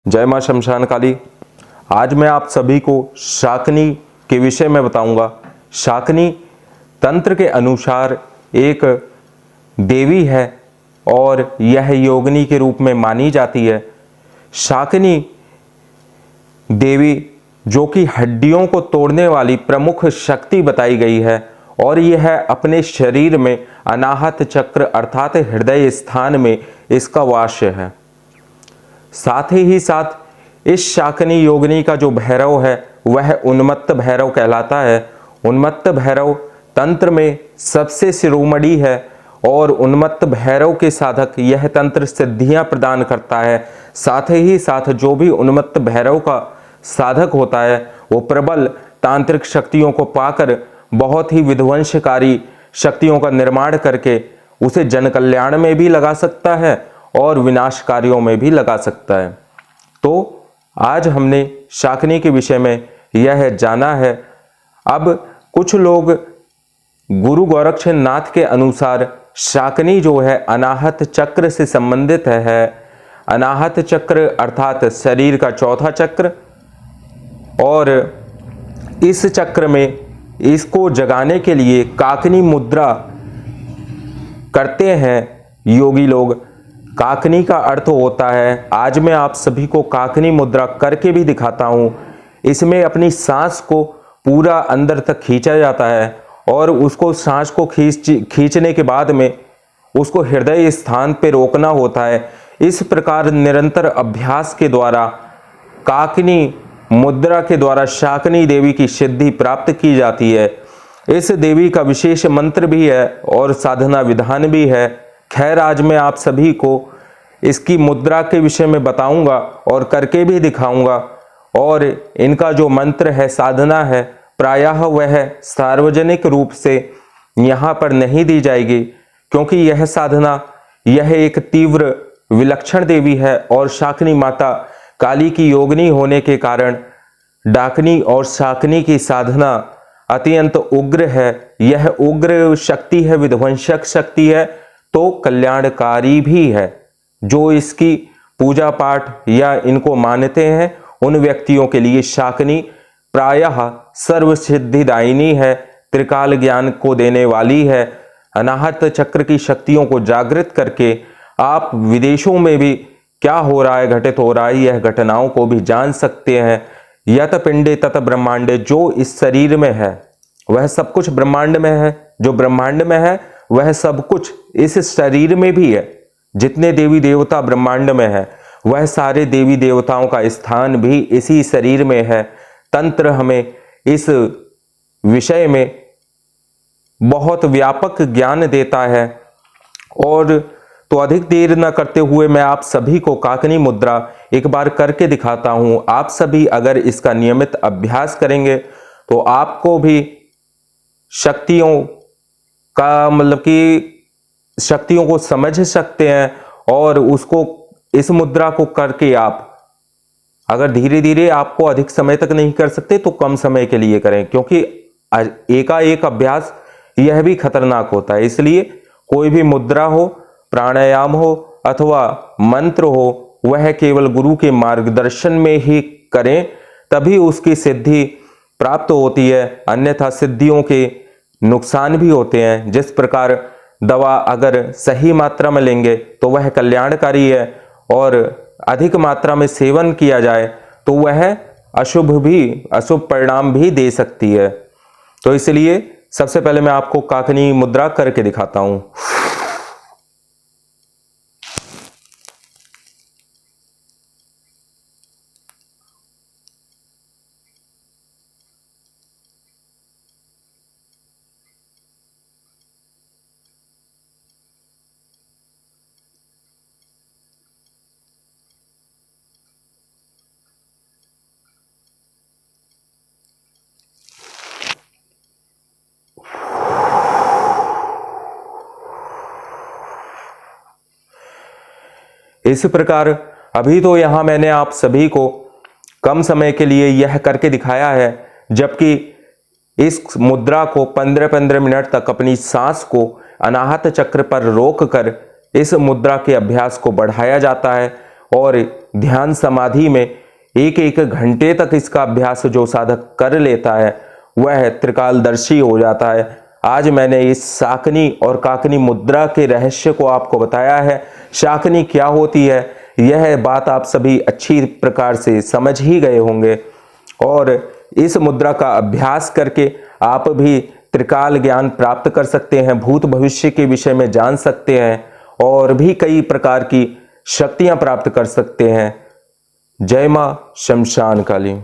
जय मां शमशान काली। आज मैं आप सभी को शाकनी के विषय में बताऊंगा। शाकनी तंत्र के अनुसार एक देवी है और यह योगिनी के रूप में मानी जाती है। शाकनी देवी जो कि हड्डियों को तोड़ने वाली प्रमुख शक्ति बताई गई है और यह अपने शरीर में अनाहत चक्र अर्थात हृदय स्थान में इसका वास है। साथ ही साथ इस शाकनी योगिनी का जो भैरव है वह उन्मत्त भैरव कहलाता है। उन्मत्त भैरव तंत्र में सबसे शिरोमणि है और उन्मत्त भैरव के साधक यह तंत्र सिद्धियां प्रदान करता है। साथ ही साथ जो भी उन्मत्त भैरव का साधक होता है वो प्रबल तांत्रिक शक्तियों को पाकर बहुत ही विध्वंसकारी शक्तियों का निर्माण करके उसे जन कल्याण में भी लगा सकता है और विनाश कार्यों में भी लगा सकता है। तो आज हमने शाकनी के विषय में यह जाना है। अब कुछ लोग गुरु गोरक्षनाथ के अनुसार शाकनी जो है अनाहत चक्र से संबंधित है। अनाहत चक्र अर्थात शरीर का चौथा चक्र, और इस चक्र में इसको जगाने के लिए काकनी मुद्रा करते हैं योगी लोग। काकनी का अर्थ होता है, आज मैं आप सभी को काकनी मुद्रा करके भी दिखाता हूं। इसमें अपनी सांस को पूरा अंदर तक खींचा जाता है और उसको सांस को खींचने के बाद में उसको हृदय स्थान पे रोकना होता है। इस प्रकार निरंतर अभ्यास के द्वारा काकनी मुद्रा के द्वारा शाकनी देवी की सिद्धि प्राप्त की जाती है। इस देवी का विशेष मंत्र भी है और साधना विधान भी है। खैर, आज मैं आप सभी को इसकी मुद्रा के विषय में बताऊंगा और करके भी दिखाऊंगा। और इनका जो मंत्र है, साधना है, प्रायः वह सार्वजनिक रूप से यहाँ पर नहीं दी जाएगी, क्योंकि यह साधना यह एक तीव्र विलक्षण देवी है और शाकनी माता काली की योगिनी होने के कारण डाकनी और शाकनी की साधना अत्यंत उग्र है। यह उग्र शक्ति है, विध्वंसक शक्ति है, तो कल्याणकारी भी है। जो इसकी पूजा पाठ या इनको मानते हैं उन व्यक्तियों के लिए शाकनी प्रायः सर्व सिद्धिदायिनी है, त्रिकाल ज्ञान को देने वाली है। अनाहत चक्र की शक्तियों को जागृत करके आप विदेशों में भी क्या हो रहा है, घटित हो रहा है, यह घटनाओं को भी जान सकते हैं। यत पिंडे तत ब्रह्मांडे, जो इस शरीर में है वह सब कुछ ब्रह्मांड में है, जो ब्रह्मांड में है वह सब कुछ इस शरीर में भी है। जितने देवी देवता ब्रह्मांड में है वह सारे देवी देवताओं का स्थान भी इसी शरीर में है। तंत्र हमें इस विषय में बहुत व्यापक ज्ञान देता है। और तो अधिक देर न करते हुए मैं आप सभी को काकनी मुद्रा एक बार करके दिखाता हूं। आप सभी अगर इसका नियमित अभ्यास करेंगे तो आपको भी शक्तियों का मतलब कि शक्तियों को समझ सकते हैं। और उसको इस मुद्रा को करके आप अगर धीरे धीरे, आपको अधिक समय तक नहीं कर सकते तो कम समय के लिए करें, क्योंकि एकाएक अभ्यास यह भी खतरनाक होता है। इसलिए कोई भी मुद्रा हो, प्राणायाम हो अथवा मंत्र हो, वह केवल गुरु के मार्गदर्शन में ही करें, तभी उसकी सिद्धि प्राप्त होती है। अन्यथा सिद्धियों के नुकसान भी होते हैं। जिस प्रकार दवा अगर सही मात्रा में लेंगे तो वह कल्याणकारी है और अधिक मात्रा में सेवन किया जाए तो वह अशुभ परिणाम भी दे सकती है। तो इसलिए सबसे पहले मैं आपको काकनी मुद्रा करके दिखाता हूं। इस प्रकार अभी तो यहां मैंने आप सभी को कम समय के लिए यह करके दिखाया है, जबकि इस मुद्रा को 15-15 मिनट तक अपनी सांस को अनाहत चक्र पर रोक कर इस मुद्रा के अभ्यास को बढ़ाया जाता है। और ध्यान समाधि में एक एक घंटे तक इसका अभ्यास जो साधक कर लेता है वह त्रिकालदर्शी हो जाता है। आज मैंने इस शाकनी और काकनी मुद्रा के रहस्य को आपको बताया है। शाकनी क्या होती है यह बात आप सभी अच्छी प्रकार से समझ ही गए होंगे और इस मुद्रा का अभ्यास करके आप भी त्रिकाल ज्ञान प्राप्त कर सकते हैं, भूत भविष्य के विषय में जान सकते हैं और भी कई प्रकार की शक्तियां प्राप्त कर सकते हैं। जय मां शमशान काली।